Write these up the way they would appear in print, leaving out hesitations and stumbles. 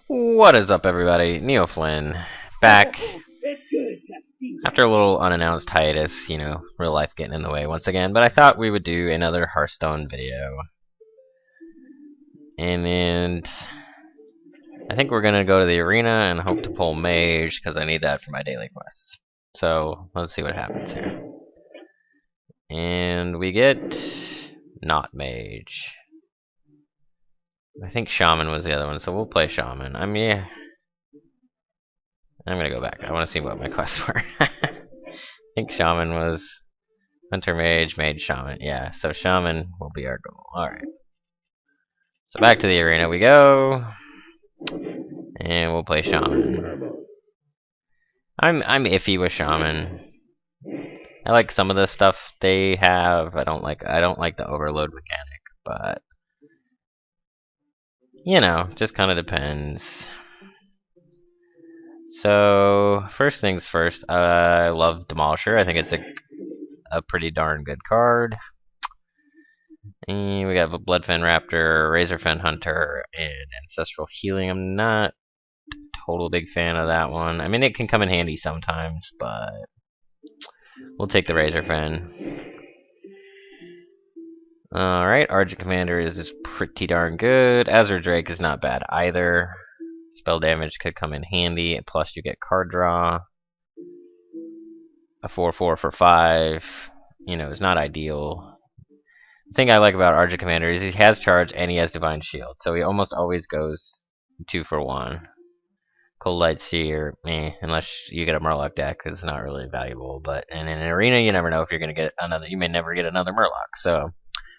What is up, everybody? Neoflynn, back after a little unannounced hiatus, real life getting in the way once again, but I thought we would do another Hearthstone video. And I think we're gonna go to the arena and hope to pull Mage, because I need that for my daily quests. So, let's see what happens here. And we get not Mage. I think Shaman was the other one, so we'll play Shaman. Yeah. I'm gonna go back. I want to see what my quests were. I think Shaman was Hunter, Mage, Mage, Shaman. Yeah, so Shaman will be our goal. Alright. So back to the arena we go. And we'll play Shaman. I'm iffy with Shaman. I like some of the stuff they have. I don't like the overload mechanic, but just kinda depends. So first things first, I love Demolisher. I think it's a pretty darn good card. And we have a Bloodfen Raptor, Razorfen Hunter, and Ancestral Healing. I'm not a total big fan of that one. I mean, it can come in handy sometimes, but we'll take the Razorfen. Alright, Argent Commander is just pretty darn good. Azure Drake is not bad either. Spell damage could come in handy, plus you get card draw. A 4/4 for 5, is not ideal. The thing I like about Argent Commander is he has charge and he has Divine Shield, so he almost always goes 2 for 1. Cold Light Seer, unless you get a Murloc deck, it's not really valuable. But in an arena, you never know if you're gonna get another. You may never get another Murloc. So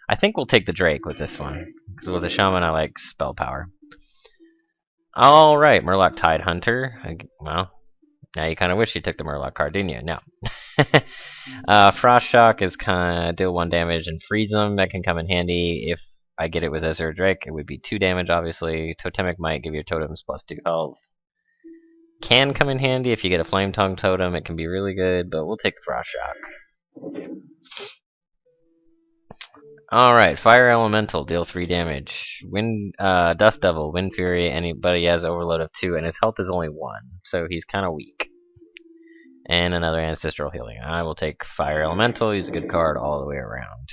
I think we'll take the Drake with this one, because with the Shaman I like spell power. All right, Murloc Tide Hunter. Well, now you kind of wish you took the Murloc card, didn't you? No. Frost Shock is kind of deal 1 damage and freeze them. That can come in handy if I get it with Azure Drake. It would be 2 damage, obviously. Totemic Might give your totems plus 2 health. Can come in handy if you get a Flame Tongue totem. It can be really good, but we'll take the Frost Shock. Alright, Fire Elemental, deal 3 damage. Dust Devil, Wind Fury, anybody has overload of 2, and his health is only 1, so he's kind of weak. And another Ancestral Healing. I will take Fire Elemental, he's a good card all the way around.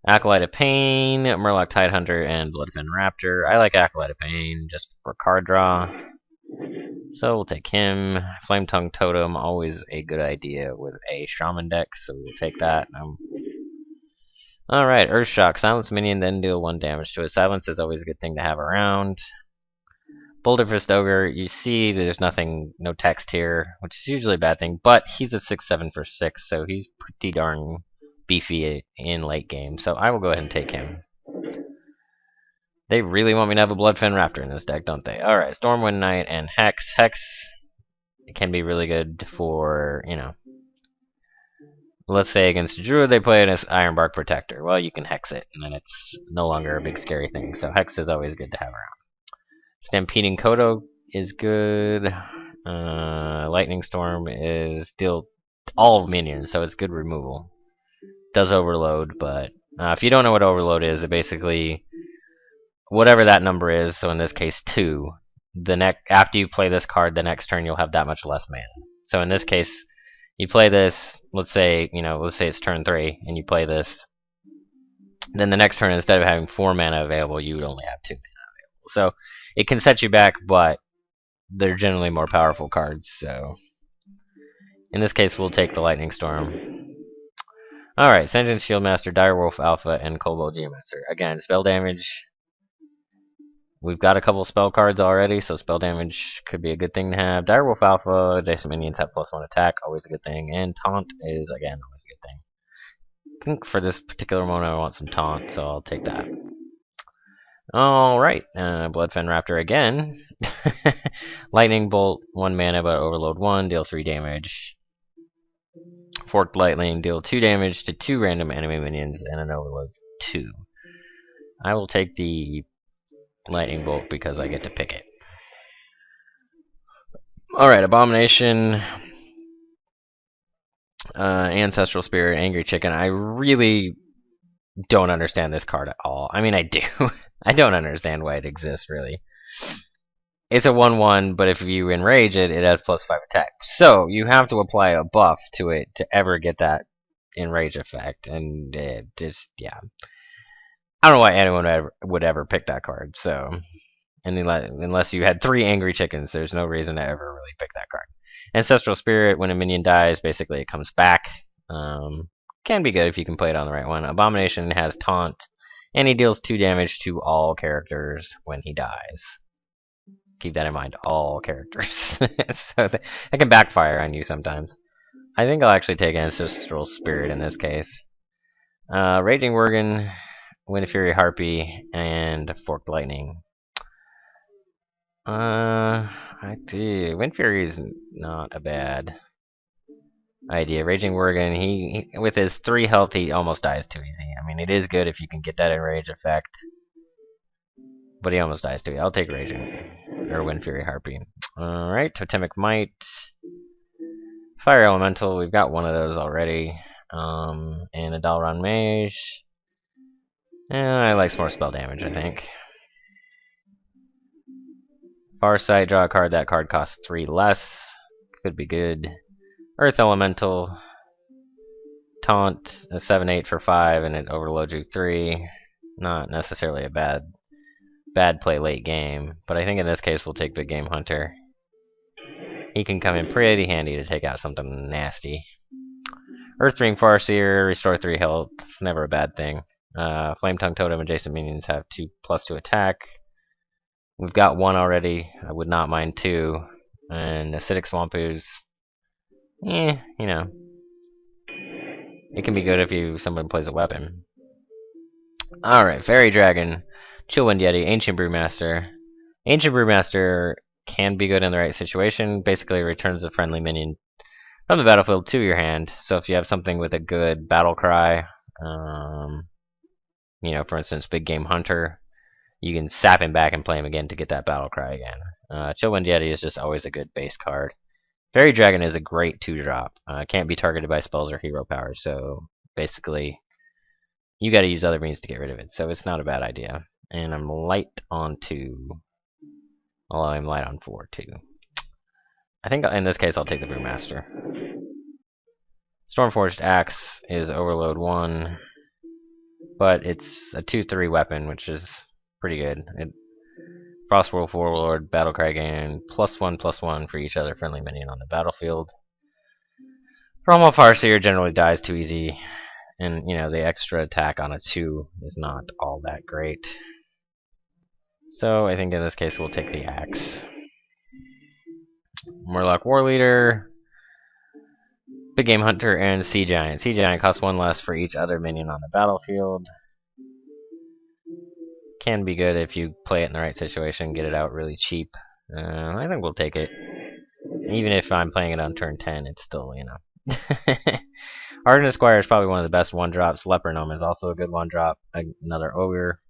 Acolyte of Pain, Murloc Tidehunter, and Bloodfen Raptor. I like Acolyte of Pain just for card draw. So we'll take him. Flame Tongue Totem, always a good idea with a Shaman deck, so we'll take that. Alright, Earth Shock. Silence minion, then deal 1 damage to it. Silence is always a good thing to have around. Boulder Fist Ogre, you see there's no text here, which is usually a bad thing, but he's a 6/7 for 6, so he's pretty darn beefy in late game, so I will go ahead and take him. They really want me to have a Bloodfen Raptor in this deck, don't they? Alright, Stormwind Knight and Hex. Hex can be really good for, let's say against a Druid they play an Ironbark Protector. Well, you can Hex it, and then it's no longer a big scary thing, so Hex is always good to have around. Stampeding Kodo is good. Lightning Storm is deal all minions, so it's good removal. Does overload, but if you don't know what overload is, it basically whatever that number is. So in this case, 2. After you play this card, the next turn you'll have that much less mana. So in this case, you play this. Let's say it's turn 3, and you play this. Then the next turn, instead of having 4 mana available, you would only have 2 mana available. So it can set you back, but they're generally more powerful cards. So in this case, we'll take the Lightning Storm. Alright, Sentient Shieldmaster, Direwolf Alpha, and Kobold Geomancer. Again, spell damage. We've got a couple spell cards already, so spell damage could be a good thing to have. Direwolf Alpha, adjacent minions have +1 attack, always a good thing. And Taunt is, again, always a good thing. I think for this particular moment I want some Taunt, so I'll take that. Alright, Bloodfen Raptor again. Lightning Bolt, 1 mana, but overload 1, deal 3 damage. Forked Lightning, deal 2 damage to 2 random enemy minions, and an overload 2. I will take the Lightning Bolt because I get to pick it. Alright, Abomination, Ancestral Spirit, Angry Chicken. I really don't understand this card at all. I mean, I do. I don't understand why it exists, really. It's a 1/1, but if you enrage it, it has +5 attack. So you have to apply a buff to it to ever get that enrage effect, and it just yeah. I don't know why anyone would ever pick that card. So, and unless you had 3 angry chickens, there's no reason to ever really pick that card. Ancestral Spirit, when a minion dies, basically it comes back. Can be good if you can play it on the right one. Abomination has taunt, and he deals 2 damage to all characters when he dies. Keep that in mind, all characters. So that can backfire on you sometimes. I think I'll actually take Ancestral Spirit in this case. Raging Worgen, Wind Fury Harpy, and Forked Lightning. I do. Wind Fury is not a bad idea. Raging Worgen, he with his 3 health, he almost dies too easy. I mean, it is good if you can get that enrage effect, but he almost dies too easy. I'll take Raging or Wind Fury Harpy. All right, Totemic Might, Fire Elemental. We've got one of those already. And a Dalron Mage. I like some more spell damage, I think. Farsight, draw a card. That card costs 3 less. Could be good. Earth Elemental. Taunt, a 7/8 for 5, and it overloads you 3. Not necessarily a bad play late game, but I think in this case we'll take Big Game Hunter. He can come in pretty handy to take out something nasty. Earthring Farseer, restore 3 health. Never a bad thing. Flame Tongue Totem adjacent minions have 2+2 attack. We've got 1 already. I would not mind 2. And Acidic Swampoos, you know, it can be good if someone plays a weapon. Alright, Fairy Dragon, Chillwind Yeti, Ancient Brewmaster. Ancient Brewmaster can be good in the right situation. Basically returns a friendly minion from the battlefield to your hand. So if you have something with a good battle cry, for instance, Big Game Hunter, you can sap him back and play him again to get that battle cry again. Chillwind Yeti is just always a good base card. Fairy Dragon is a great 2-drop. Can't be targeted by spells or hero powers, so basically you gotta use other means to get rid of it, so it's not a bad idea. And I'm light on 2. Although I'm light on 4 too. I think in this case I'll take the Brewmaster. Stormforged Axe is overload 1, but it's a 2/3 weapon, which is pretty good. Frostwolf Warlord, Battlecry gain, +1/+1 for each other friendly minion on the battlefield. Rommel Farseer generally dies too easy, and the extra attack on a 2 is not all that great. So I think in this case we'll take the axe. Murloc Warleader, Big Game Hunter, and Sea Giant. Sea Giant costs 1 less for each other minion on the battlefield. Can be good if you play it in the right situation, get it out really cheap. I think we'll take it. Even if I'm playing it on turn 10, it's still, Ardent Esquire is probably one of the best 1-drops. Leper Gnome is also a good 1-drop. Another Ogre.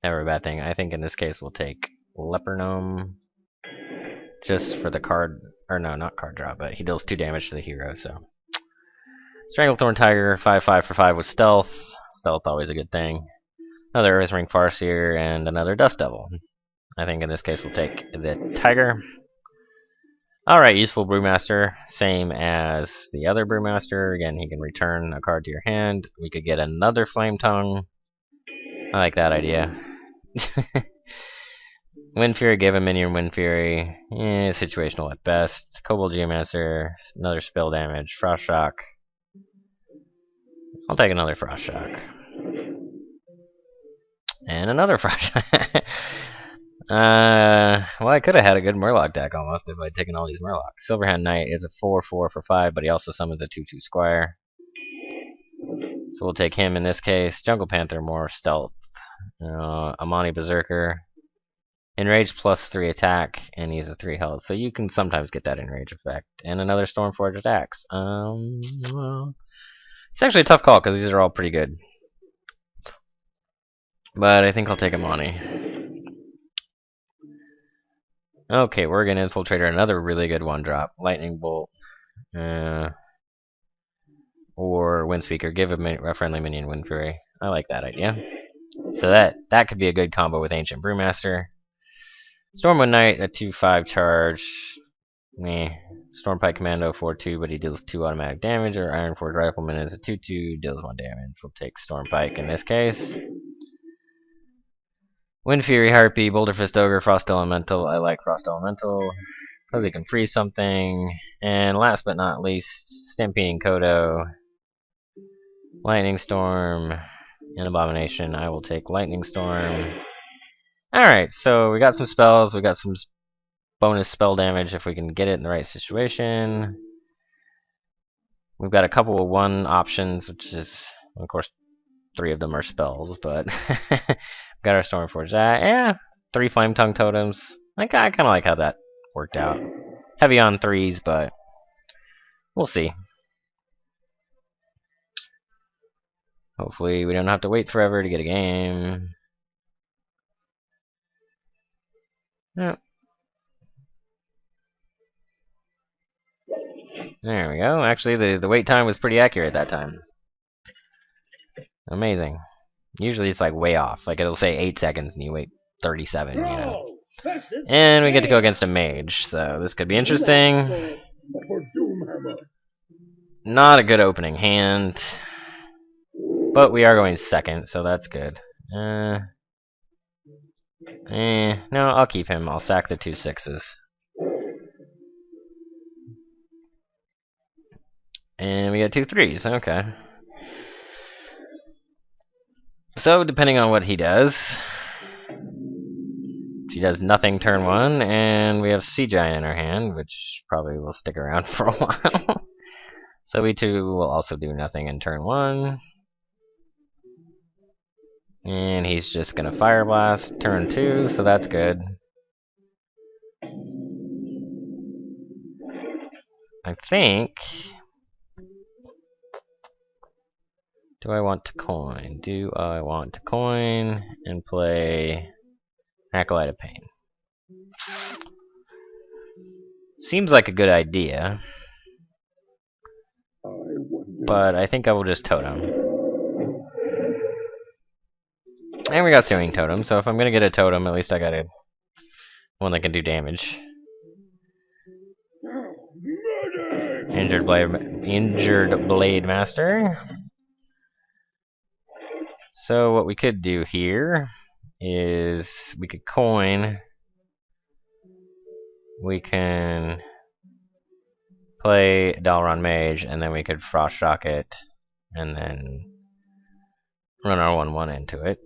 Never a bad thing. I think in this case we'll take Leper Gnome. Just for the card, or no, not card drop, but he deals 2 damage to the hero, so. Stranglethorn Tiger, 5/5 for 5 with Stealth. Stealth always a good thing. Another Earthring Farseer, and another Dust Devil. I think in this case we'll take the Tiger. Alright, Useful Brewmaster, same as the other Brewmaster. Again, he can return a card to your hand. We could get another Flame Tongue. I like that idea. Wind Fury, give a minion Wind Fury. Situational at best. Kobold Geomancer, another spell damage. Frost Shock. I'll take another Frost Shock. And another Frost Shock. Well, I could have had a good Murloc deck almost if I'd taken all these Murlocs. Silverhand Knight is a 4/4 for 5, but he also summons a 2/2 Squire. So we'll take him in this case. Jungle Panther, more stealth. Amani Berserker. Enrage +3 attack, and he's a 3 health. So you can sometimes get that enrage effect. And another Stormforged Axe. Well, it's actually a tough call because these are all pretty good. But I think I'll take Amani. Okay, Worgen Infiltrator, another really good 1-drop. Lightning Bolt. Or Windspeaker, give a friendly minion Wind Fury. I like that idea. So that could be a good combo with Ancient Brewmaster. Stormwind Knight, a 2/5 charge. Meh. Stormpike Commando 4/2, but he deals 2 automatic damage. Or Ironforge Rifleman is a 2/2, deals 1 damage. We'll take Stormpike in this case. Wind Fury Harpy, Boulder Fist Ogre, Frost Elemental. I like Frost Elemental because he can freeze something. And last but not least, Stampeding Kodo, Lightning Storm, and Abomination. I will take Lightning Storm. Alright, so we got some spells. We got some bonus spell damage if we can get it in the right situation. We've got a couple of 1 options, which is, of course, 3 of them are spells, but got our Stormforge. Yeah, 3 Flame Tongue Totems. I kind of like how that worked out. Heavy on 3s, but we'll see. Hopefully we don't have to wait forever to get a game. Yep. There we go. Actually, the wait time was pretty accurate that time. Amazing. Usually it's like way off. Like it'll say 8 seconds and you wait 37, you know. And we get to go against a mage, so this could be interesting. Not a good opening hand. But we are going second, so that's good. No, I'll keep him. I'll sack the 2 6s. And we got 2 3s, okay. So, depending on what he does, he does nothing turn 1, and we have Sea Giant in our hand, which probably will stick around for a while. So we too will also do nothing in turn 1. And he's just gonna Fire Blast turn 2, so that's good. I think... Do I want to coin? Do I want to coin and play Acolyte of Pain? Seems like a good idea. But I think I will just Totem. And we got Searing Totem, so if I'm gonna get a Totem, at least I got one that can do damage. Injured Blade Master. So what we could do here is we could coin. We can play Dalron Mage, and then we could Frost Shock it, and then run our 1/1 into it.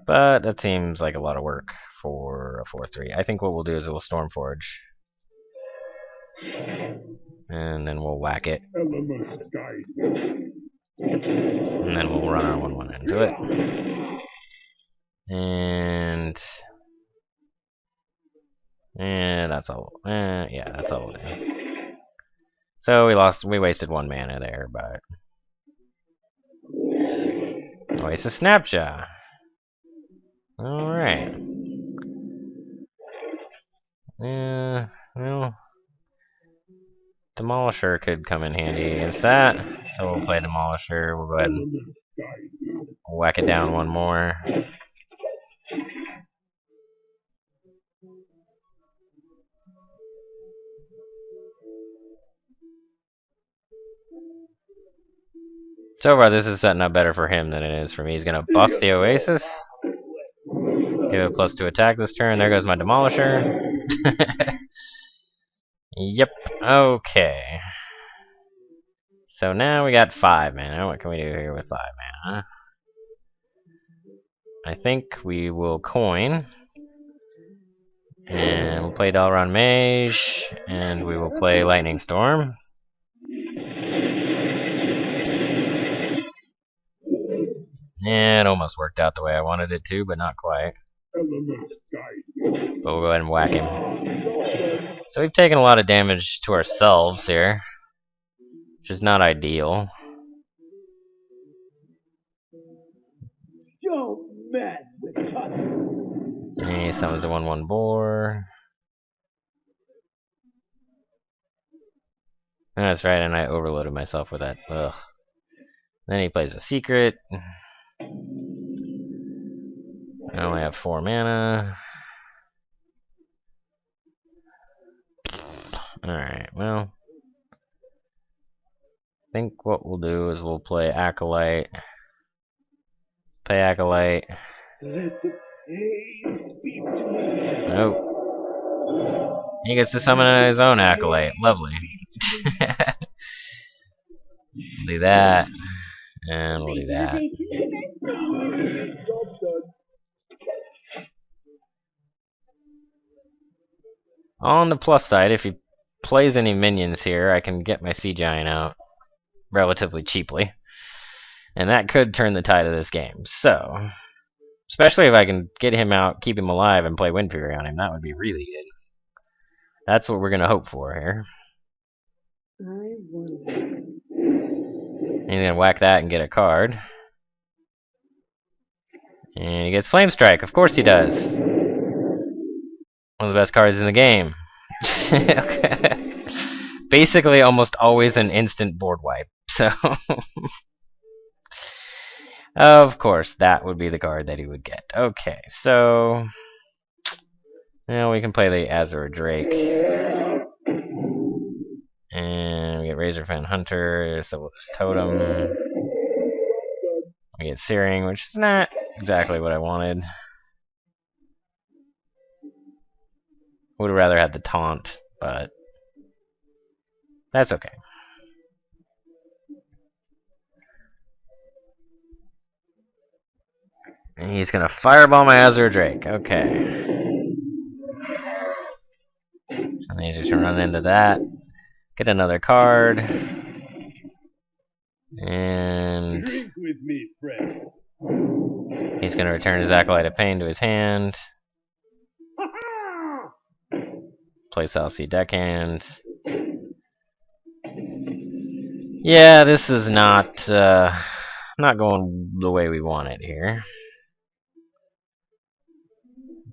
But that seems like a lot of work for a 4/3. I think what we'll do is we'll Stormforge. And then we'll whack it. And then we'll run our 1/1 into it. And that's all. Yeah, that's all we'll do. So we wasted 1 mana there, but wasted Snapjaw. Alright. Yeah, well, Demolisher could come in handy against that. So we'll play Demolisher. We'll go ahead and whack it down 1 more. So far, this is setting up better for him than it is for me. He's going to buff the Oasis. Give it a +2 attack this turn. There goes my Demolisher. Yep. Okay. So now we got 5 mana. What can we do here with 5 mana? I think we will coin. And we'll play Dalron Mage. And we will play Lightning Storm. Yeah, it almost worked out the way I wanted it to, but not quite. But we'll go ahead and whack him. So we've taken a lot of damage to ourselves here, which is not ideal. Don't mess with us. He summons a 1/1 boar. That's right, and I overloaded myself with that. Ugh. Then he plays a secret. I only have 4 mana. Alright, well. I think what we'll do is we'll play Acolyte. Play Acolyte. Nope. He gets to summon his own Acolyte. Lovely. We'll do that. And we'll do that. On the plus side, if he plays any minions here, I can get my Sea Giant out relatively cheaply. And that could turn the tide of this game. So, especially if I can get him out, keep him alive, and play Wind Fury on him, that would be really good. That's what we're going to hope for here. He's going to whack that and get a card. And he gets Flame Strike. Of course he does. One of the best cards in the game. Basically almost always an instant board wipe. So, of course, that would be the card that he would get. Okay, so now we can play the Azure Drake. And we get Razorfen Hunter, so we'll just totem. We get Searing, which is not exactly what I wanted. Would have rather had the taunt, but that's okay. And he's gonna fireball my Azure Drake. Okay. And then he's just gonna run into that. Get another card. And he's gonna return his Acolyte of Pain to his hand. Play Southsea Deckhand. Yeah, this is not going the way we want it here.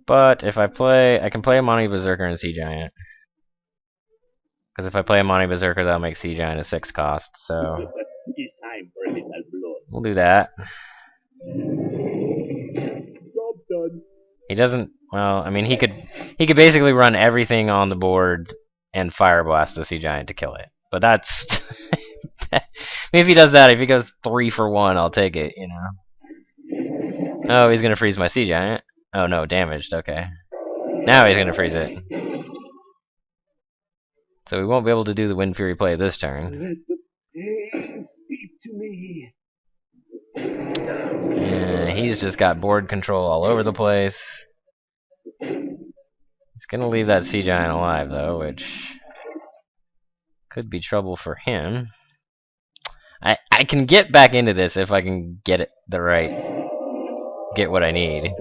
But if I can play Amani Berserker and Sea Giant. Because if I play Amani Berserker, that'll make Sea Giant a 6 cost, so we'll do that. He doesn't. Well, I mean, he could basically run everything on the board and Fire Blast the Sea Giant to kill it. But that's maybe if he does that, if he goes 3 for 1, I'll take it. You know. Oh, he's gonna freeze my Sea Giant. Oh no, damaged. Okay. Now he's gonna freeze it. So we won't be able to do the Wind Fury play this turn. Yeah, he's just got board control all over the place. He's gonna leave that Sea Giant alive though, which could be trouble for him. I can get back into this if I can get it get what I need.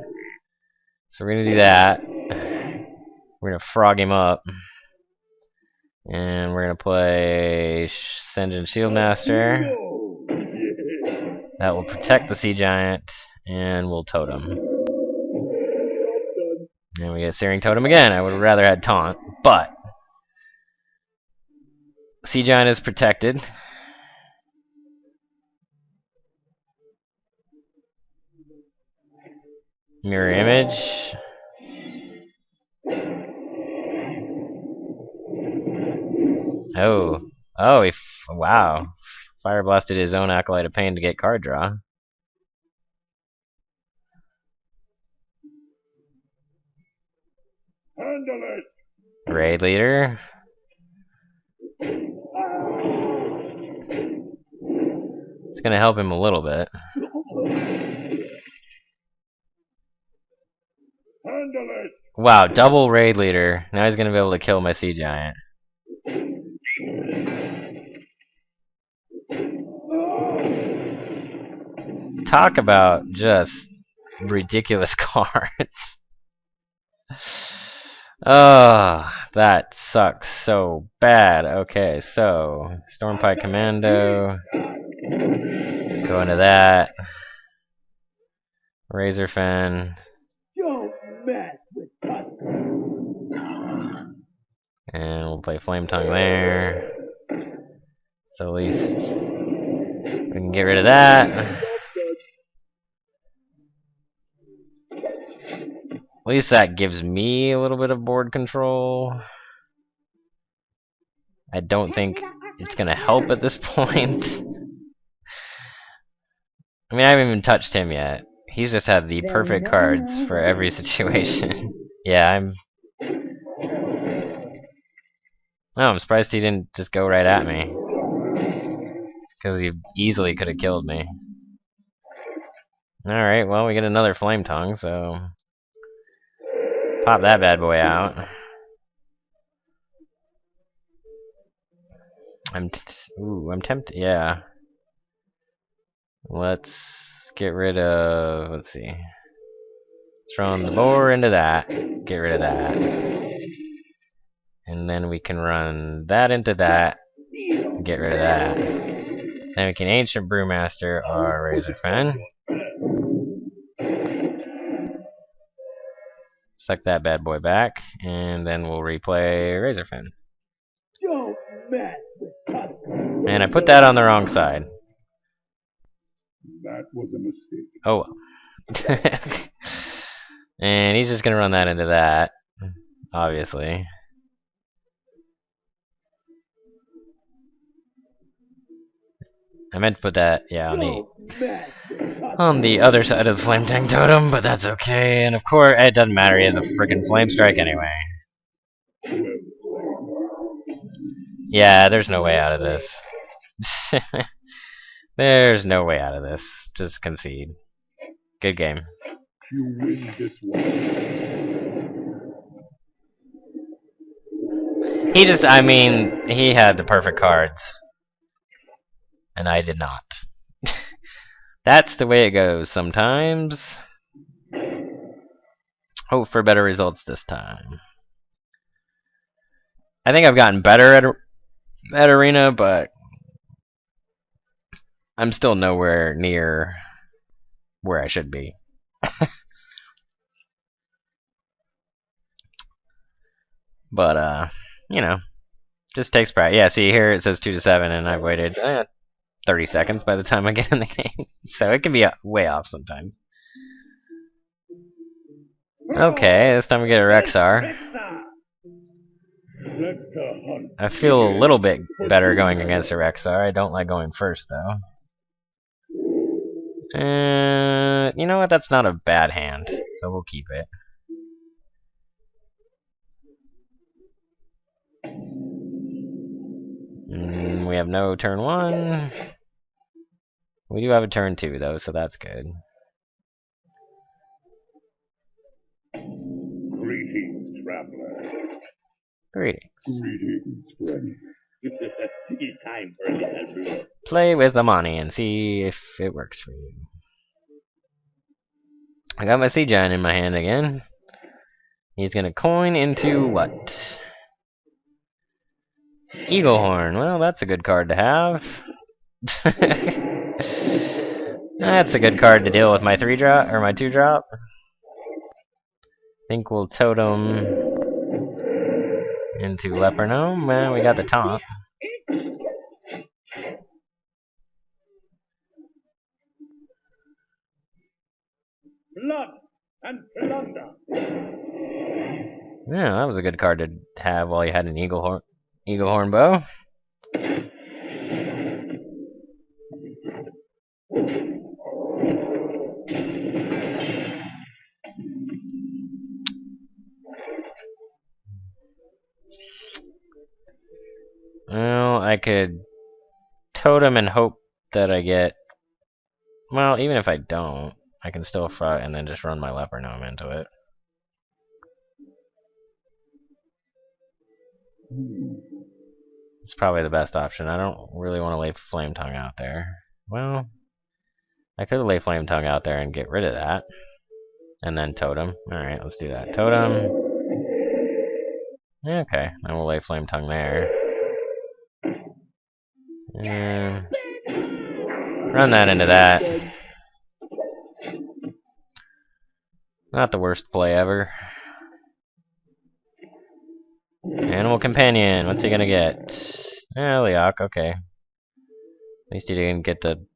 So we're gonna do that. We're gonna frog him up. And we're gonna play Sen'jin Shieldmaster. That will protect the Sea Giant, and we'll totem. And we get Searing Totem again. I would have rather had Taunt, but Sea Giant is protected. Mirror Image. Oh, wow. Fire Blasted his own Acolyte of Pain to get card draw. Handle it. Raid Leader. It's gonna help him a little bit. Handle it. Wow, double Raid Leader. Now he's gonna be able to kill my Sea Giant. Talk about just ridiculous cards. Oh, that sucks so bad. Okay, so Stormpike Commando. Go into that. Razorfen. Don't mess with us. And we'll play Flame Tongue there. So at least we can get rid of that. least that gives me a little bit of board control. I don't think it's gonna help at this point. I mean, I haven't even touched him yet. He's just had the perfect cards for every situation. Yeah, I'm surprised he didn't just go right at me. Because he easily could have killed me. Alright, well, we get another Flame Tongue, so... Pop that bad boy out. I'm tempted, yeah. Let's get rid of... Let's see. Throw the boar into that. Get rid of that. And then we can run that into that. Get rid of that. Then we can Ancient Brewmaster or Razorfen. Suck that bad boy back, and then we'll replay Razorfen. And I put that on the wrong side. That was a mistake. Oh well. And he's just gonna run that into that, obviously. I meant to put that, yeah, on the other side of the Flame Tank Totem, but that's okay. And of course, it doesn't matter, he has a freaking Flame Strike anyway. Yeah, there's no way out of this. There's no way out of this. Just concede. Good game. You win this one. He had the perfect cards. And I did not. That's the way it goes sometimes. Hope for better results this time. I think I've gotten better at Arena, but I'm still nowhere near where I should be. But, you know, just takes practice. Yeah, see here it says 2 to 7, and I've waited 30 seconds by the time I get in the game. So it can be way off sometimes. Okay, this time we get a Rexar. I feel a little bit better going against a Rexar. I don't like going first, though. You know what? That's not a bad hand, so we'll keep it. We have no turn 1. We do have a turn 2, though, so that's good. Greetings, traveler. Greetings. Greetings, friend. It's time for a little brew. Play with the money and see if it works for you. I got my Sea Giant in my hand again. He's gonna coin into what? Eaglehorn. Well, that's a good card to have. That's a good card to deal with my 3-drop or my 2-drop. Think we'll totem into Leopardome. Well, we got the taunt. Blood and plunder. Yeah, that was a good card to have while you had an Eaglehorn bow. Well, I could totem and hope that I get... Well, even if I don't, I can still front and then just run my Leper Gnome into it. It's probably the best option. I don't really want to lay Flame Tongue out there. Well, I could lay Flame Tongue out there and get rid of that. And then totem. Alright, let's do that. Totem. Okay, then we'll lay Flame Tongue there. And run that into that. Not the worst play ever. Animal Companion, what's he gonna get? Leok, okay. At least he didn't get the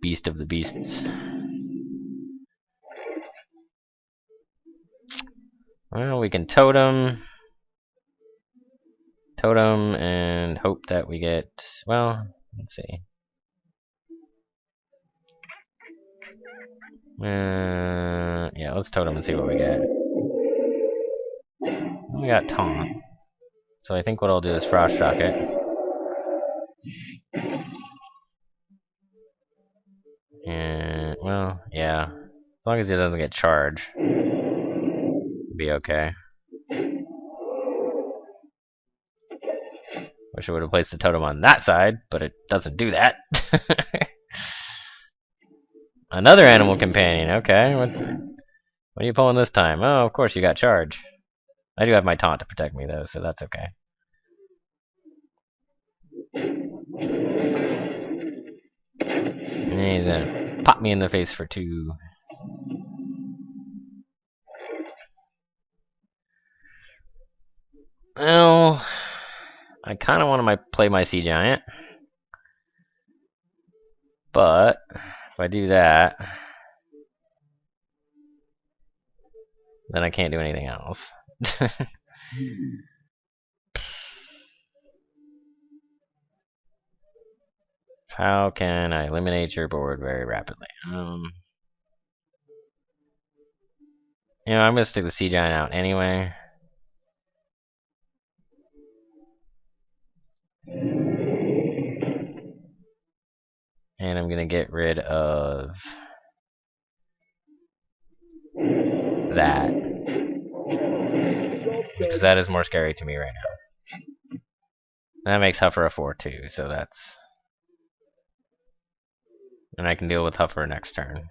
Beast of the Beasts. Well, we can totem. Totem and hope that we get... Well, let's see. Yeah, let's totem and see what we get. We got taunt. So I think what I'll do is frost shock it. And, well, yeah. As long as he doesn't get charged, it'll be okay. Wish I would have placed the totem on that side, but it doesn't do that. Another animal companion, okay. What are you pulling this time? Oh, of course you got charge. I do have my taunt to protect me, though, so that's okay. And he's gonna pop me in the face for 2. Well, I kind of want to play my Sea Giant. But, if I do that, then I can't do anything else. How can I eliminate your board very rapidly? You know, I'm going to stick the Sea Giant out anyway. And I'm going to get rid of that. Because that is more scary to me right now. That makes Huffer a 4/2, so that's... And I can deal with Huffer next turn.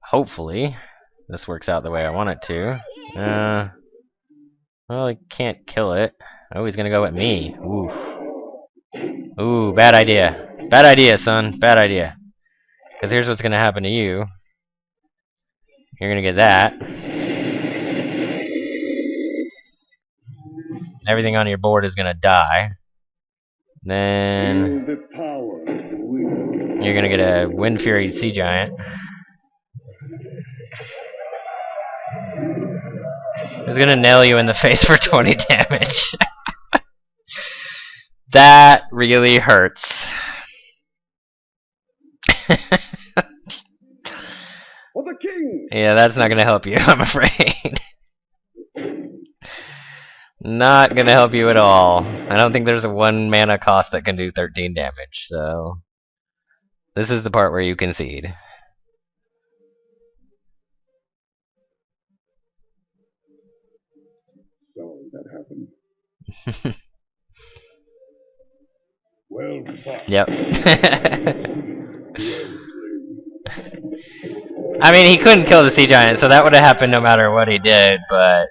Hopefully, this works out the way I want it to. Well, I can't kill it. Oh, he's gonna go at me. Oof. Ooh, bad idea. Bad idea, son. Bad idea. Because here's what's gonna happen to you. You're gonna get that. Everything on your board is gonna die. Then you're gonna get a Wind Fury Sea Giant. It's gonna nail you in the face for 20 damage. That really hurts. For the king. Yeah, that's not gonna help you, I'm afraid. Not gonna help you at all. I don't think there's a 1 mana cost that can do 13 damage, so... This is the part where you concede. So that happened. Well fought. Yep. I mean, he couldn't kill the Sea Giant, so that would have happened no matter what he did, but...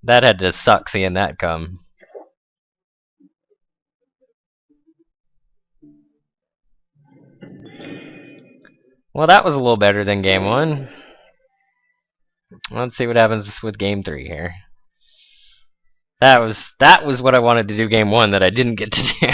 That had to suck seeing that come. Well, that was a little better than game 1. Let's see what happens with game 3 here. That was what I wanted to do game 1 that I didn't get to do.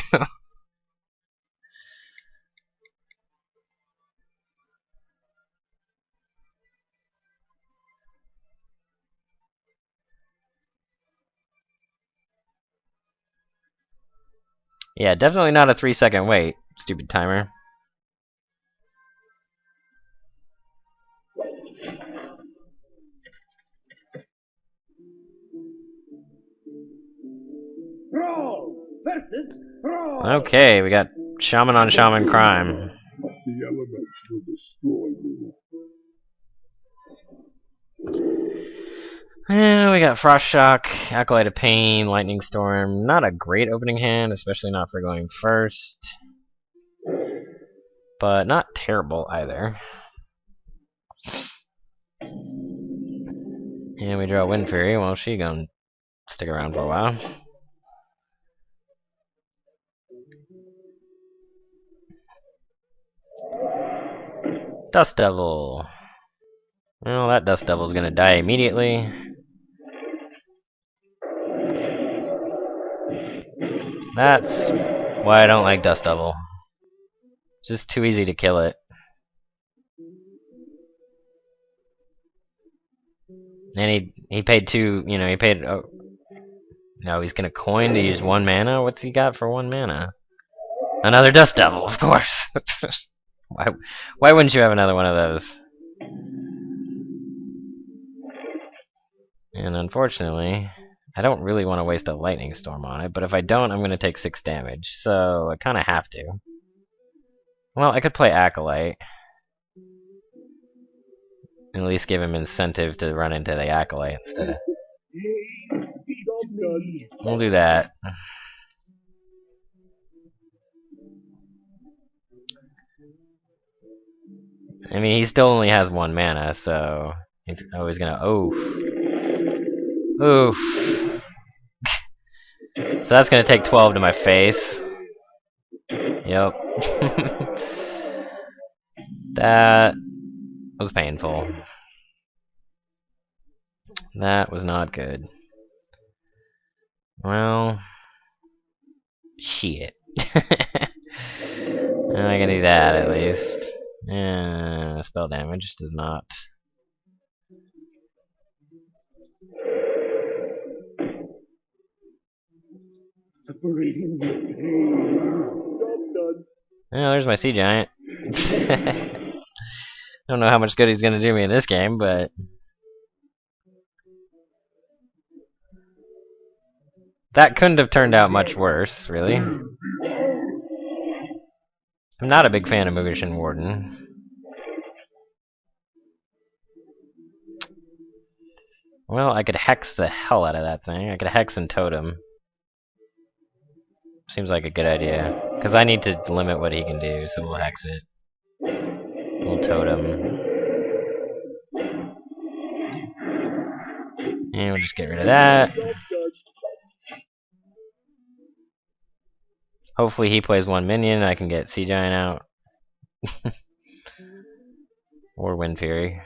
Yeah, definitely not a 3-second wait, stupid timer. Okay, we got Shaman on Shaman crime. The elements will destroy you. Yeah, we got Frost Shock, Acolyte of Pain, Lightning Storm. Not a great opening hand, especially not for going first. But not terrible either. And we draw Wind Fury. Well, she gonna stick around for a while. Dust Devil. Well, that Dust Devil's gonna die immediately. That's why I don't like Dust Devil. It's just too easy to kill it. And he paid two, you know, he paid, oh, no, he's gonna coin to use 1 mana? What's he got for 1 mana? Another Dust Devil, of course! Why wouldn't you have another one of those? And unfortunately, I don't really want to waste a Lightning Storm on it, but if I don't, I'm gonna take 6 damage, so I kinda have to. Well, I could play Acolyte. At least give him incentive to run into the Acolyte instead of... We'll do that. I mean, he still only has 1 mana, so he's always gonna... Oof. Oof. So that's gonna take 12 to my face. Yep. That was painful. That was not good. Well... Shit. I can do that at least. Spell damage does not. Separating the pain. Done. Oh, there's my Sea Giant. Don't know how much good he's gonna do me in this game, but that couldn't have turned out much worse, really. I'm not a big fan of Mugishin Warden. Well, I could hex the hell out of that thing. I could hex and totem. Seems like a good idea. Because I need to limit what he can do, so we'll hex it. We'll totem. And we'll just get rid of that. Hopefully he plays 1 minion and I can get Sea Giant out. Or Wind Fury.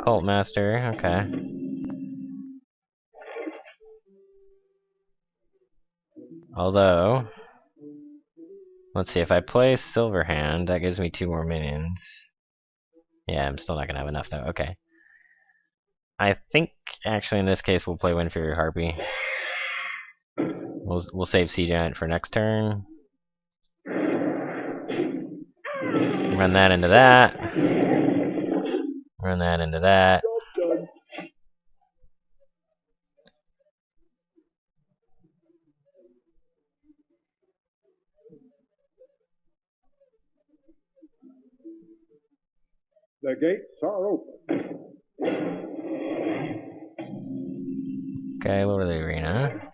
Cult Master, okay. Although, let's see, if I play Silverhand, that gives me 2 more minions. Yeah, I'm still not gonna have enough though, okay. I think, actually, in this case, we'll play Wind Fury Harpy. We'll save Sea Giant for next turn. Run that into that. Run that into that. The gates are open. Okay, Lord of the Arena.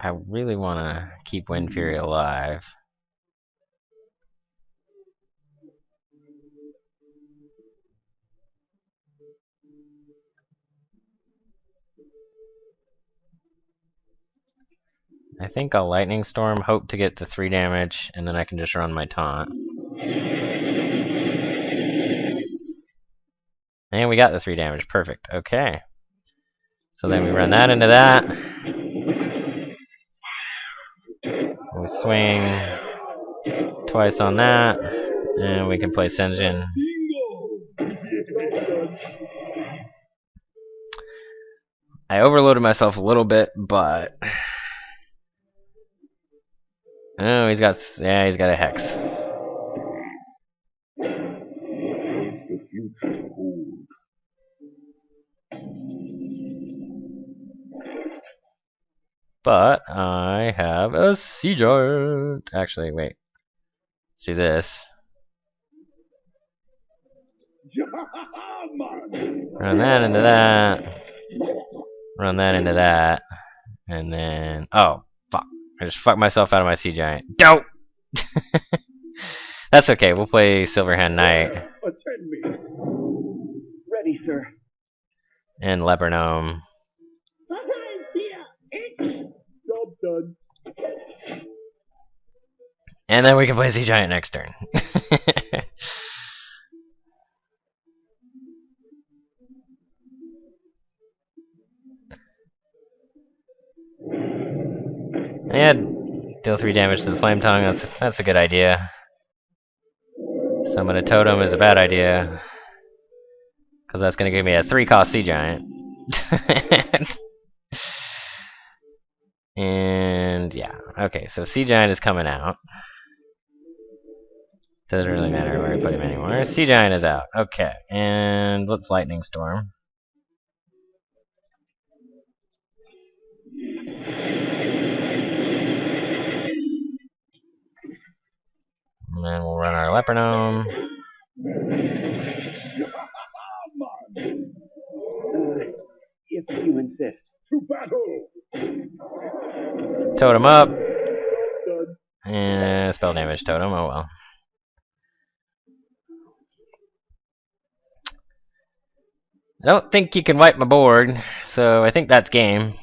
I really want to keep Wind Fury alive. I think I'll Lightning Storm, hope to get the 3 damage, and then I can just run my taunt. And we got the 3 damage, perfect, okay. So then we run that into that. We swing twice on that, and we can play Senjin. I overloaded myself a little bit, but... Oh, he's got a Hex. But I have a Sea Giant. Actually, wait. Let's do this. Run that into that. Run that into that. And then... Oh, fuck. I just fucked myself out of my Sea Giant. Don't! That's okay, we'll play Silverhand Knight. Attend me. Ready, sir. And Leper Gnome. Job Done. And then we can play Sea Giant next turn. Yeah, deal 3 damage to the Flame Tongue. That's a good idea. Summon a Totem is a bad idea, because that's going to give me a 3-cost Sea Giant. And yeah, okay, so Sea Giant is coming out. Doesn't really matter where I put him anymore. Sea Giant is out. Okay, and let's Lightning Storm. And then we'll run our Leper Gnome. If you insist. To battle! Totem up. Done. And spell damage totem, oh well. I don't think you can wipe my board, so I think that's game.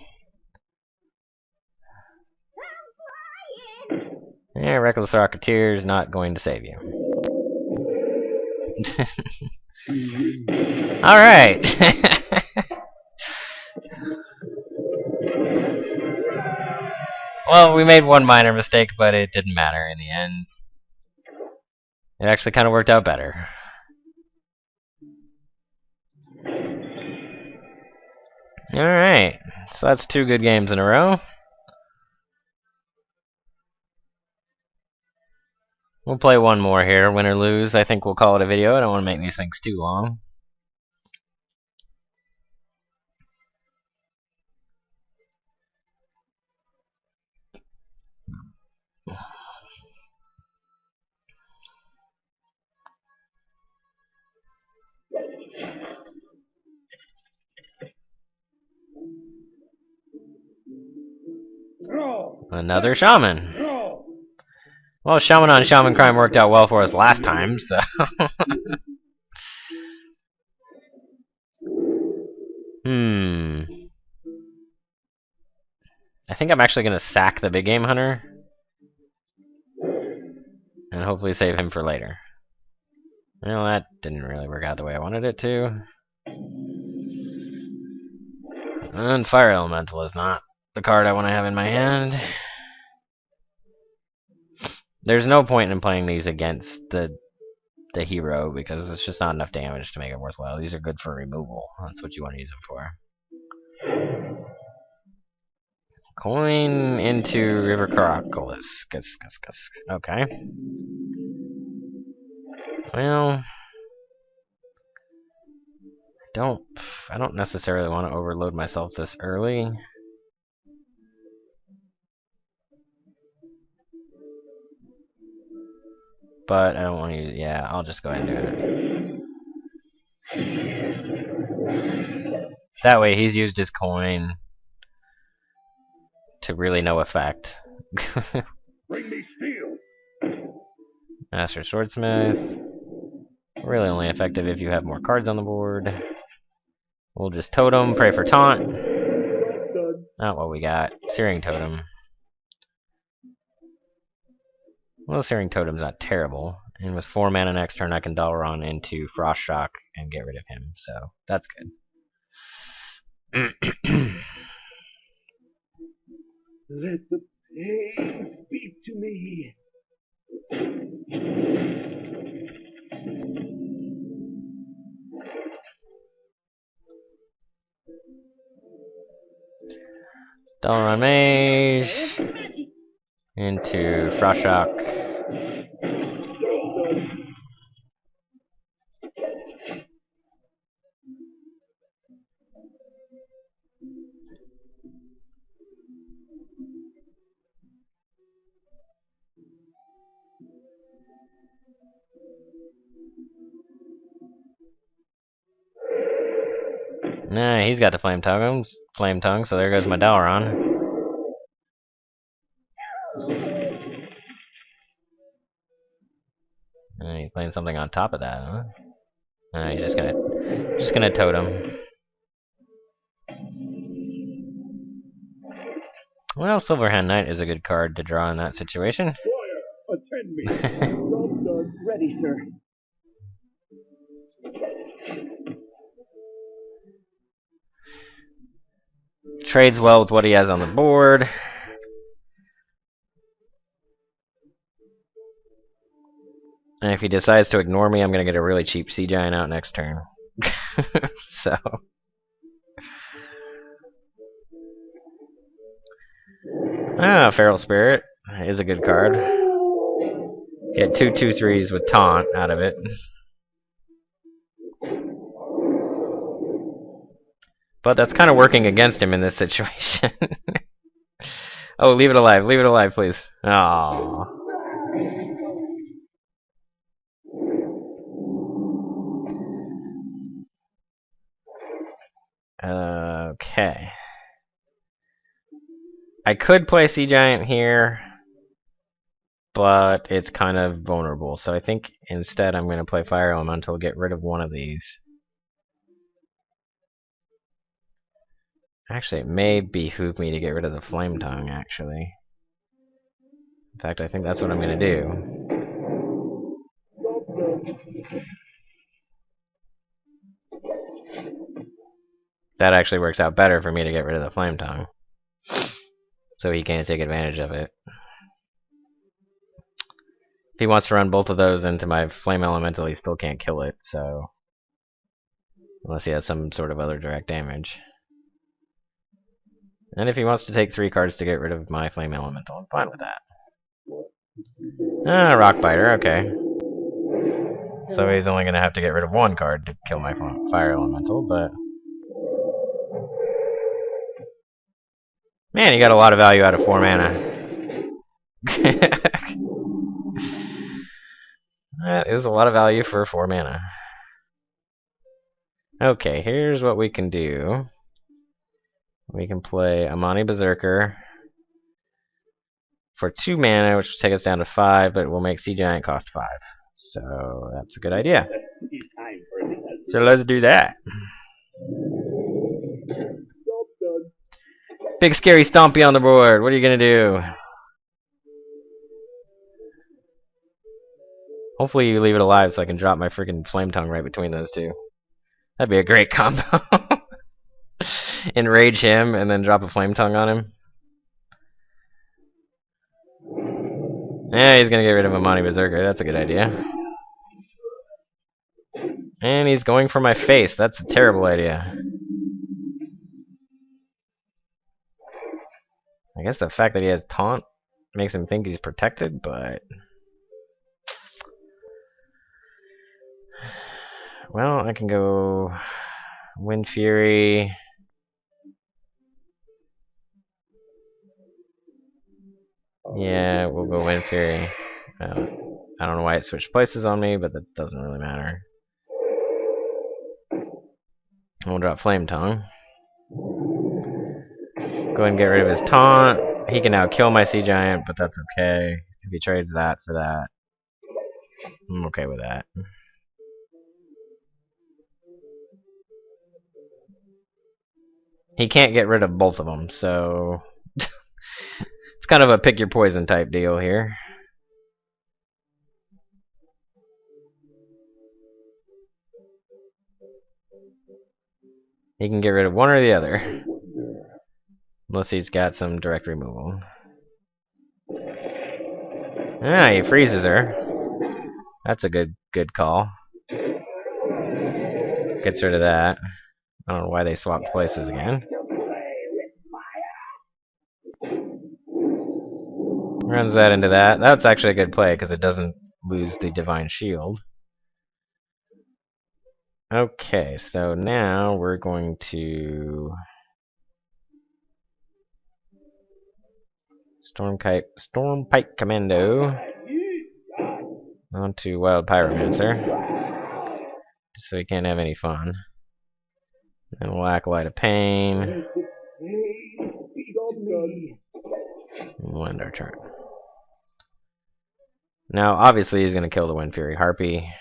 Yeah, Reckless Rocketeer is not going to save you. Alright! Well, we made one minor mistake, but it didn't matter in the end. It actually kind of worked out better. Alright, so that's 2 good games in a row. We'll play one more here, win or lose. I think we'll call it a video. I don't want to make these things too long. Another Shaman. Well, Shaman on Shaman Crime worked out well for us last time, so... I think I'm actually going to sack the Big Game Hunter. And hopefully save him for later. Well, that didn't really work out the way I wanted it to. And Fire Elemental is not the card I want to have in my hand. There's no point in playing these against the hero, because it's just not enough damage to make it worthwhile. These are good for removal. That's what you want to use them for. Coin into River Caracolis. Okay. Well, I don't necessarily want to overload myself this early. But I don't want to use... Yeah, I'll just go ahead and do it. That way he's used his coin to really no effect. Bring me steel. Master Swordsmith. Really only effective if you have more cards on the board. We'll just Totem, pray for Taunt. Not what we got. Searing Totem. Well, Searing Totem's not terrible. And with 4 mana next turn, I can Dalaran into Frost Shock and get rid of him. So, that's good. Let the pain speak to me. Dalaran Mage into Frost Shock. Nah, he's got the Flame Tongue, so there goes my Dalaran. He's playing something on top of that, huh? He's just gonna Totem. Well, Silverhand Knight is a good card to draw in that situation. Squire, attend me. Job done. Ready, sir. Trades well with what he has on the board. And if he decides to ignore me, I'm going to get a really cheap Sea Giant out next turn. So. Feral Spirit is a good card. Get 2/2/3s with Taunt out of it. But that's kind of working against him in this situation. Oh, leave it alive. Leave it alive, please. Aww. Okay. I could play Sea Giant here, but it's kind of vulnerable. So I think instead I'm going to play Fire Elemental, get rid of one of these. Actually, it may behoove me to get rid of the Flame Tongue, actually. In fact, I think that's what I'm going to do. That actually works out better for me to get rid of the Flame Tongue. So he can't take advantage of it. If he wants to run both of those into my Flame Elemental, he still can't kill it, so... Unless he has some sort of other direct damage. And if he wants to take 3 cards to get rid of my Flame Elemental, I'm fine with that. Rock Biter, okay. So he's only going to have to get rid of 1 card to kill my Fire Elemental, but... Man, he got a lot of value out of 4 mana. That is a lot of value for 4 mana. Okay, here's what we can do. We can play Amani Berserker for 2 mana, which will take us down to 5, but it will make Sea Giant cost 5. So that's a good idea. So let's do that. Big scary Stompy on the board. What are you gonna do? Hopefully you leave it alive so I can drop my freaking Flame Tongue right between those two. That'd be a great combo. Enrage him and then drop a Flame Tongue on him. Yeah, he's gonna get rid of Amani Berserker. That's a good idea. And he's going for my face. That's a terrible idea. I guess the fact that he has Taunt makes him think he's protected, but... Well, I can go... Wind Fury... Yeah, we'll go Wind Fury. I don't know why it switched places on me, but that doesn't really matter. We'll drop Flame Tongue. Go ahead and get rid of his Taunt. He can now kill my Sea Giant, but that's okay. If he trades that for that, I'm okay with that. He can't get rid of both of them, so... It's kind of a pick your poison type deal here. He can get rid of one or the other. Unless he's got some direct removal. Ah, he freezes her. That's a good call. Gets rid of that. I don't know why they swapped places again. Runs that into that. That's actually a good play because it doesn't lose the Divine Shield. Okay, so now we're going to Stormpike Commando onto Wild Pyromancer, just so he can't have any fun. And we'll Acolyte of Pain. We'll end our turn. Now, obviously, he's going to kill the Wind Fury Harpy.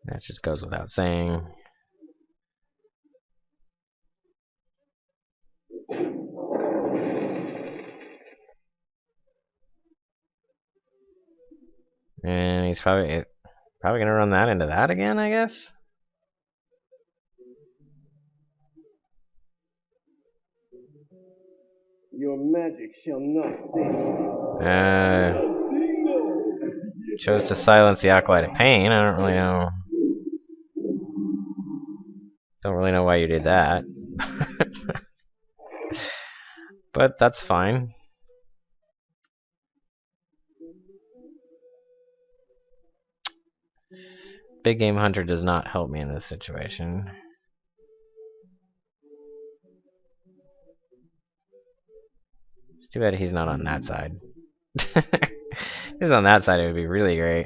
That just goes without saying. And he's probably gonna run that into that again, I guess. Your magic shall not save. Chose to silence the Acolyte of Pain. I don't really know. Don't really know why you did that. But that's fine. Big Game Hunter does not help me in this situation. It's too bad he's not on that side. If he was on that side, it would be really great.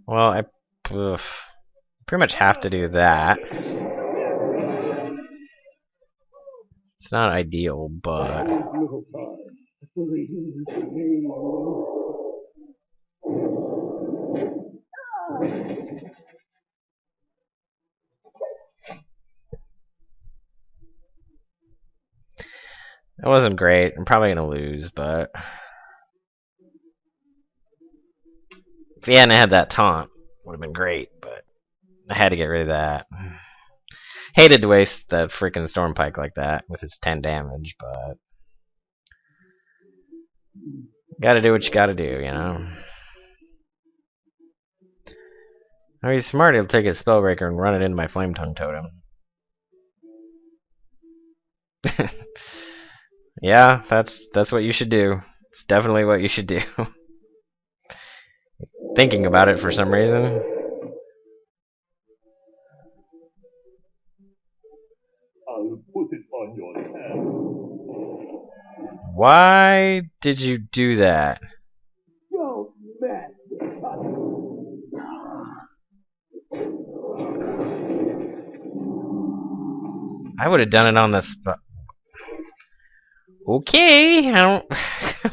Well, I pretty much have to do that. It's not ideal, but it wasn't great. I'm probably gonna lose, but if he hadn't had that taunt, it would have been great. But I had to get rid of that. Hated to waste the freaking Storm Pike like that with his 10 damage, but gotta do what you gotta do, you know. Oh, he's smart. He'll take his Spellbreaker and run it into my Flame Tongue Totem. Yeah, that's what you should do. It's definitely what you should do. Thinking about it for some reason. I'll put it on your head. Why did you do that? Don't mess with us. I would have done it on the spot. Okay, I don't. I have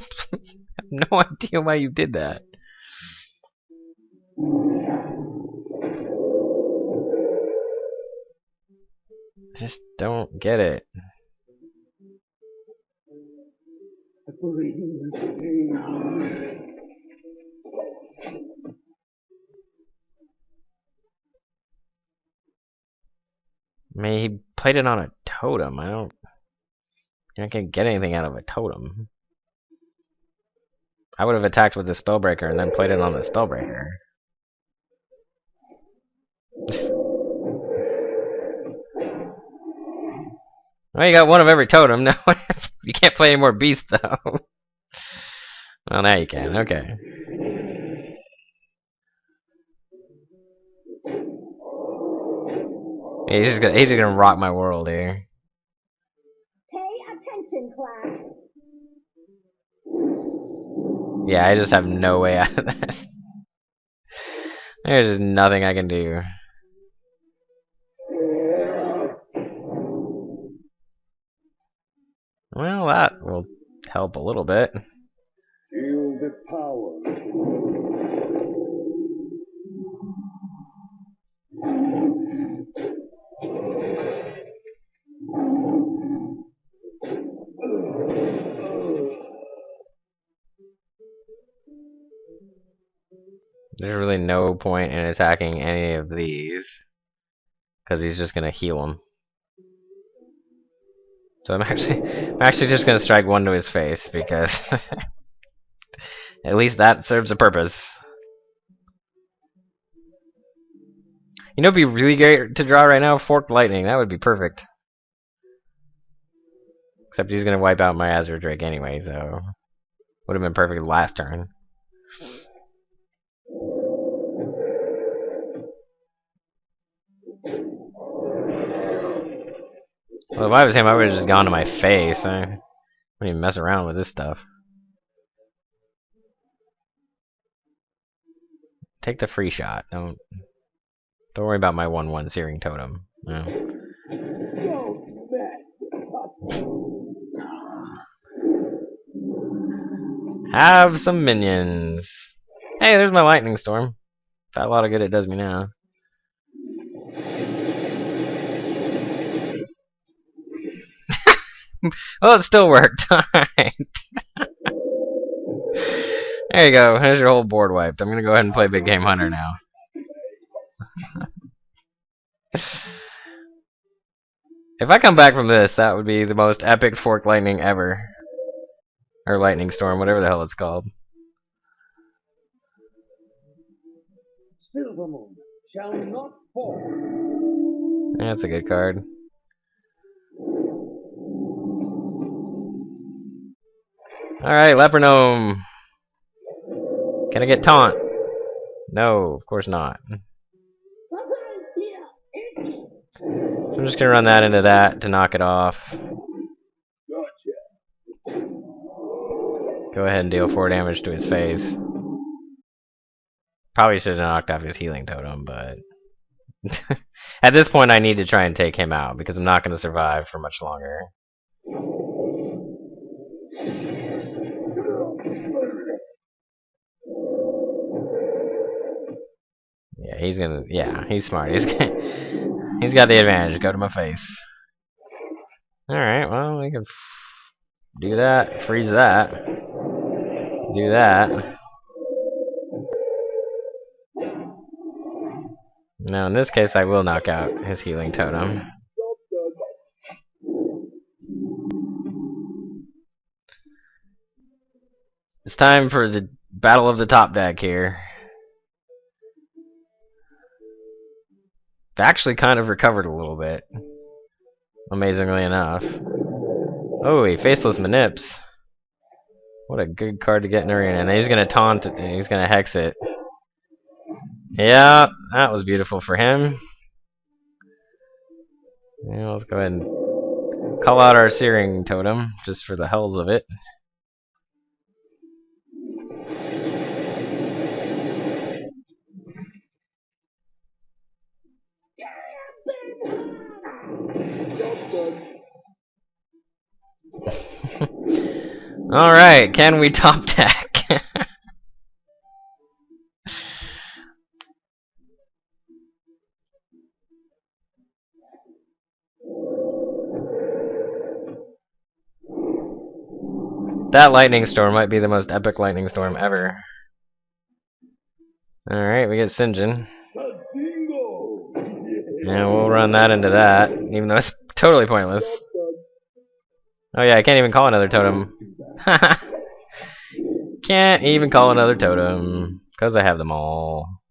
no idea why you did that. Just don't get it. I mean, he played it on a totem. You're not gonna get anything out of a totem. I would have attacked with the Spellbreaker and then played it on the Spellbreaker. Well, you got one of every totem. No, you can't play any more beasts, though. Well, now you can. Okay. He's just gonna rock my world here. Pay attention, class. Yeah, I just have no way out of that. There's just nothing I can do. Well, that will help a little bit. Feel the power. There's really no point in attacking any of these, because he's just gonna heal them. So I'm actually just gonna strike one to his face, because at least that serves a purpose. You know, it'd be really great to draw right now? Forked Lightning. That would be perfect. Except he's gonna wipe out my Azure Drake anyway, so would have been perfect last turn. Well, if I was him, I would have just gone to my face. I wouldn't even mess around with this stuff. take the free shot. Don't worry about my 1/1 Searing Totem. No. Have some minions. Hey, there's my Lightning Storm. Got a lot of good it does me now. Well, it still worked. Alright. There you go. There's your whole board wiped. I'm going to go ahead and play Big Game Hunter now. If I come back from this, that would be the most epic Fork Lightning ever. Or Lightning Storm, whatever the hell it's called. Silvermoon shall not fall. That's a good card. Alright, Leper Gnome. Can I get taunt? No, of course not. So I'm just gonna run that into that to knock it off. Go ahead and deal 4 damage to his face. Probably should have knocked off his healing totem, but at this point I need to try and take him out because I'm not going to survive for much longer. Yeah, he's gonna. Yeah, he's smart. He's got the advantage. Go to my face. All right. Well, we can do that. Freeze that. Do that. Now, in this case, I will knock out his healing totem. It's time for the battle of the top deck here. I've actually kind of recovered a little bit. Amazingly enough. Oh, he Faceless Manips. What a good card to get in arena. And he's going to taunt it, and he's going to hex it. Yeah, that was beautiful for him. Yeah, let's go ahead and call out our Searing Totem, just for the hells of it. Alright, can we top deck? That lightning storm might be the most epic lightning storm ever. Alright, we get Sinjin. Yeah, we'll run that into that, even though it's totally pointless. Oh yeah, I can't even call another totem. Can't even call another totem, because I have them all.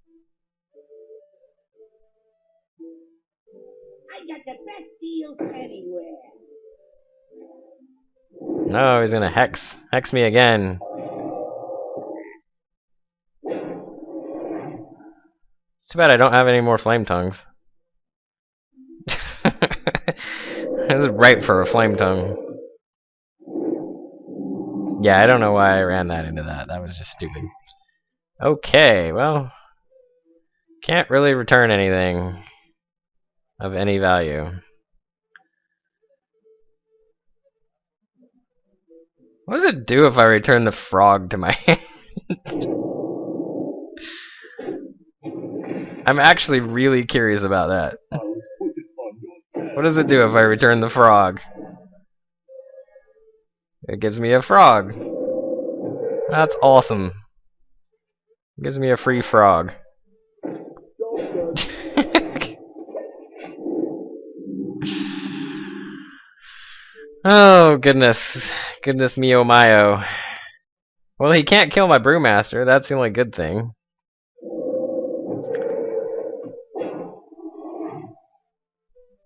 I got the best deals anywhere. No, he's gonna hex me again. It's too bad I don't have any more Flame Tongues. This is ripe for a Flame Tongue. Yeah, I don't know why I ran that into that. That was just stupid. Okay, well, can't really return anything of any value. What does it do if I return the frog to my hand? I'm actually really curious about that. What does it do if I return the frog? It gives me a frog. That's awesome. It gives me a free frog. Oh, goodness. Goodness me, oh my, oh. Well, he can't kill my Brewmaster. That's the only good thing.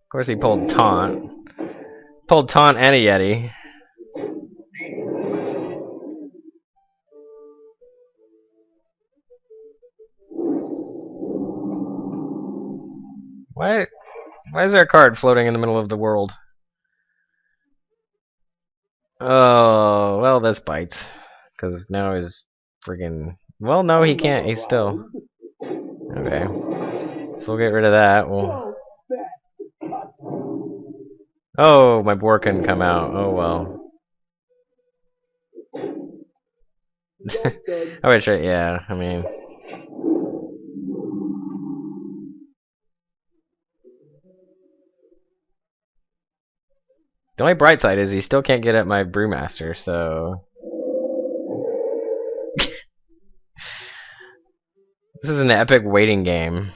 Of course, he pulled Taunt. Pulled Taunt and a Yeti. Why is there a card floating in the middle of the world? Oh, well, this bites. Because now he's friggin'... Well, no, he can't. He's still... Okay. So we'll get rid of that. Oh, my boar couldn't come out. Oh well. Oh wait, sure, yeah. I mean, the only bright side is he still can't get at my brewmaster, so this is an epic waiting game.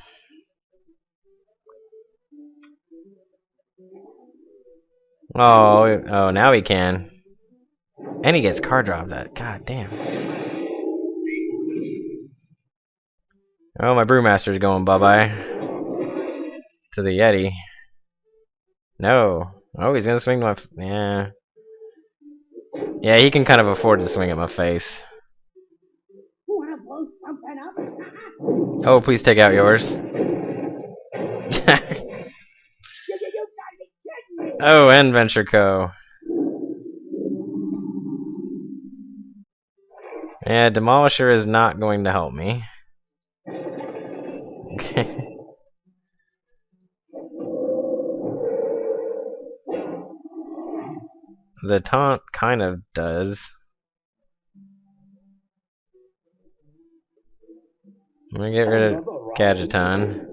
Oh, now he can. And he gets card dropped. That, god damn. Oh, my brewmaster's going bye-bye to the Yeti. No. Oh, he's gonna swing my... yeah. Yeah, he can kind of afford to swing at my face. Wanna blow something up? Oh, please take out yours. You gotta be kidding me! Oh, and Venture Co. Yeah, Demolisher is not going to help me. The taunt kind of does. I'm gonna get rid of Gadgeton.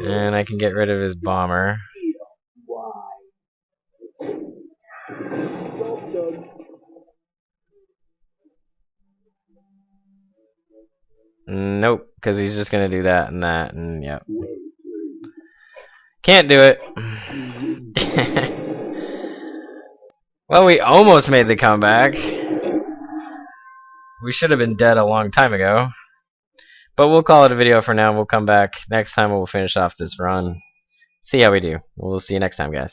And I can get rid of his bomber. Nope, because he's just gonna do that, and yep. Can't do it. Well, we almost made the comeback. We should have been dead a long time ago. But we'll call it a video for now. We'll come back next time. We'll finish off this run. See how we do. We'll see you next time, guys.